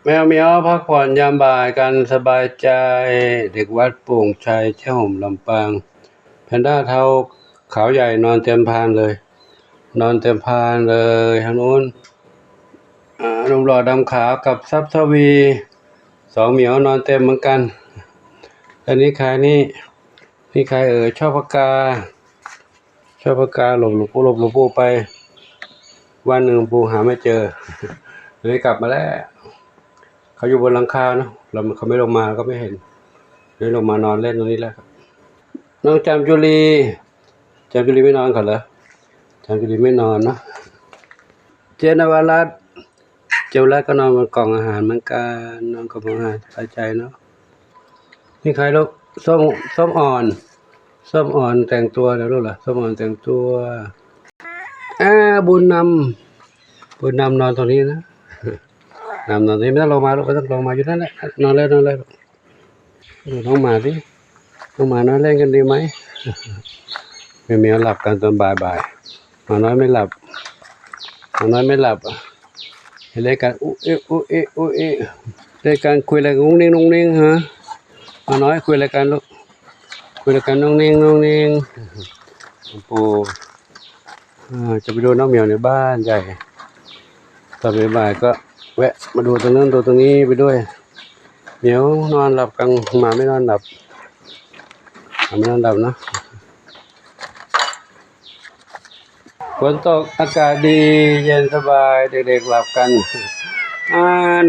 แมวเหมียวพักผ่อนยามบ่ายกันสบายใจเด็กวัดโป่งชัยเจ้าห่มลำปางแพนด้าเทาขาวใหญ่นอนเต็มพานเลยทางนู้นหนุ่มหล่อดำขาวกับซับทวีสองเหมียวนอนเต็มเหมือนกันอันนี้ใครนี่ใครชอบปากกาหลบหลวงปู่ไปวันหนึ่งปู่หาไม่เจอเลยกลับมาแล้วเขาอยู่บนหลังคาเนาะเขาไม่ลงมาก็ไม่เห็นเลยลงมานอนเล่นตรงนี้แล้วครับน้องจามจุลีไม่นอนก่อนเหรอจามจุลีไม่นอนเนาะเจนวรัตน์ก็นอนบนกล่องอาหารเหมือนกันนอนกับอาหารสบายใจเนาะนี่ใครลูกส้มอ่อนแต่งตัวเดี๋ยวลูกล่ะส้มอ่อนแต่งตัวบุญนำนอนตรงนี้นะนอนตรงนี้ไม่ต้องลงมาลูกไม่ต้องลงมาอยู่นั่นแหละนอนเลยน้องหมาสิน้องหมานอนเล่นกันดีไหมแม่เหมียวหลับกันตอนบ่ายหมาน้อยไม่หลับเล่นกันอุ๊เเล่นกันคุยอะไรกันงุ้งนิ่งฮะหมาน้อยคุยอะไรกันลูกคุยอะไรกันน้องนิ่งปู่จะไปดูน้องเหมียวในบ้านใหญ่ตอนบ่ายก็แวะมาดูตรงนั้นดูตรงนี้ไปด้วยเหมียวนอนหลับกันหมาไม่นอนหลับนะฝนตกอากาศดีเย็นสบายเด็กๆหลับกัน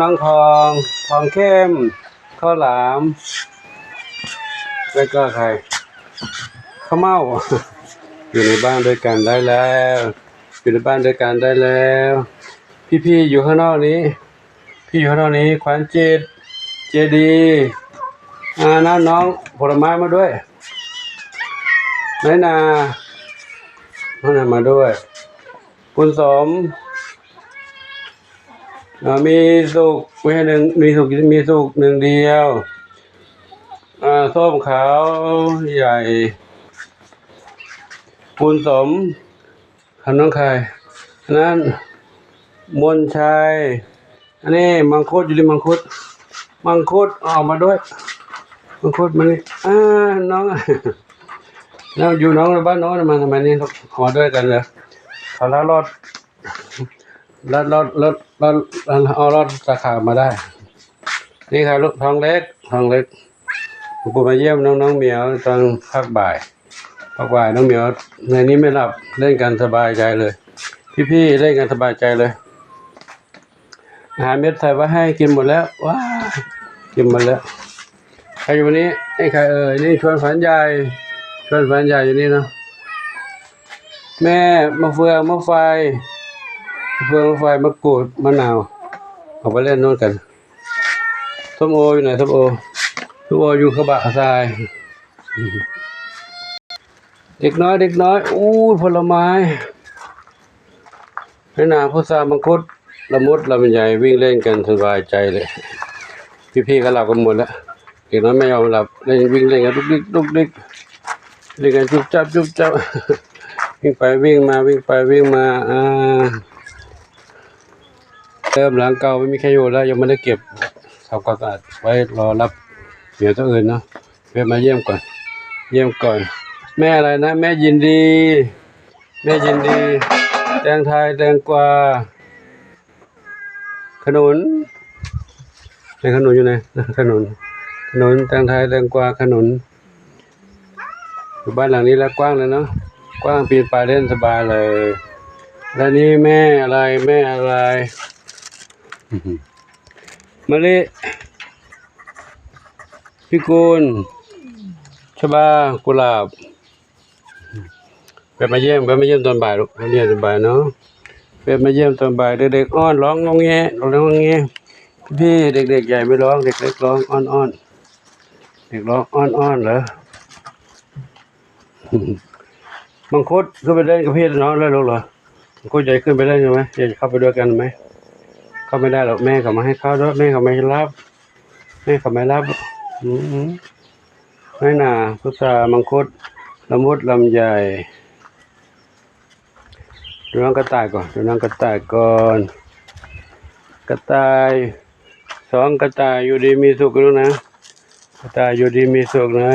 น้องทองเข้มข้าวหลามแล้วก็ใครข้าวเม่าอยู่ในบ้านด้วยกันได้แล้วพี่อยู่ข้างนอกนี้ขวัญจิตเจดีน้องผลไม้มาด้วยน้อยนามาด้วยคุณสมมีสุกไม่ให้มีสุกหนึ่งเดียวส้มขาวใหญ่คุณสมน้องใครนั้นมนชัยอันนี้มังคุดอยู่ที่มังคุดออกมาด้วยมังคุดมานี่น้องแล้วอยู่น้องในบ้านน้องมาทำไมนี่ขอด้วยกันเลยเขาแล้วรอดเอารอดสาขามาได้นี่ครับลูกทองเล็กปู่มาเยี่ยมน้องเหมียวตอนพักบ่ายน้องเหมียวในนี้ไม่หลับเล่นกันสบายใจเลยพี่เล่นกันสบายใจเลยอาหารเม็ดใส่ไว้ให้กินหมดแล้วว้ากินหมดแล้วใครอยู่วันนี้ไอ้ใครนี่ชวนฝันใหญ่อยู่นี่เนาะแม่มะเฟืองมะไฟมะกรูดมะนาวออกไปเล่นโน่นกันส้มโออยู่ไหนส้มโออยู่กระบะทรายเด็กน้อยอู้ผลไม้ให้นาพุทรามังคุดละมุดลำใหญ่วิ่งเล่นกันสบายใจเลยพี่ก็หลับกันหมดแล้วเด็กน้อยไม่ยอมหลับวิ่งเล่นกันลุกดิ๊กเล่นกันจุ๊บจับวิ่งไปวิ่งมาเติมหลังเก่าไม่มีใครอยู่แล้วยังไม่ได้เก็บทำความสะอาดไว้รอรับเหมียวตัวอื่นเนาะเพื่อมาเยี่ยมก่อนแม่อะไรนะแม่ยินดีแตงไทยแตงกวาขนุนอยู่ไหนขนุนแตงไทยแตงกวาขนุนอยู่บ้านหลังนี้แล้วกว้างเลยเนาะกว้างปีนป่ายเล่นสบายเลยแล้วนี่แม่อะไรมะลิพิกุลชบากุหลาบไปมาเยี่ยมตอนบ่ายลูกเรียนตอนบ่ายเนาะไปมาเยี่ยมตอนบ่ายเด็กๆอ้อนร้องงอแงพี่เด็กๆใหญ่ไม่ร้องเด็กเล็กร้องอ้อนเด็กร้องอ้อนเหรอมังคุดขึ้นไปเล่นกับพี่น้องเลยลูกเหรอมังคุดใหญ่ขึ้นไปเล่นใช่ไหมอยากจะเข้าไปด้วยกันไหมเข้าไม่ได้หรอกแม่เขามาให้เข้าด้วยแม่เขาไม่รับไม่น่าพุทรามังคุดละมุดลำใหญ่ดูน้องกระต่ายก่อนกระต่ายส 2กระต่ายอยู่ดีมีสุขนะกระต่ายอยู่ดีมีสุขนะ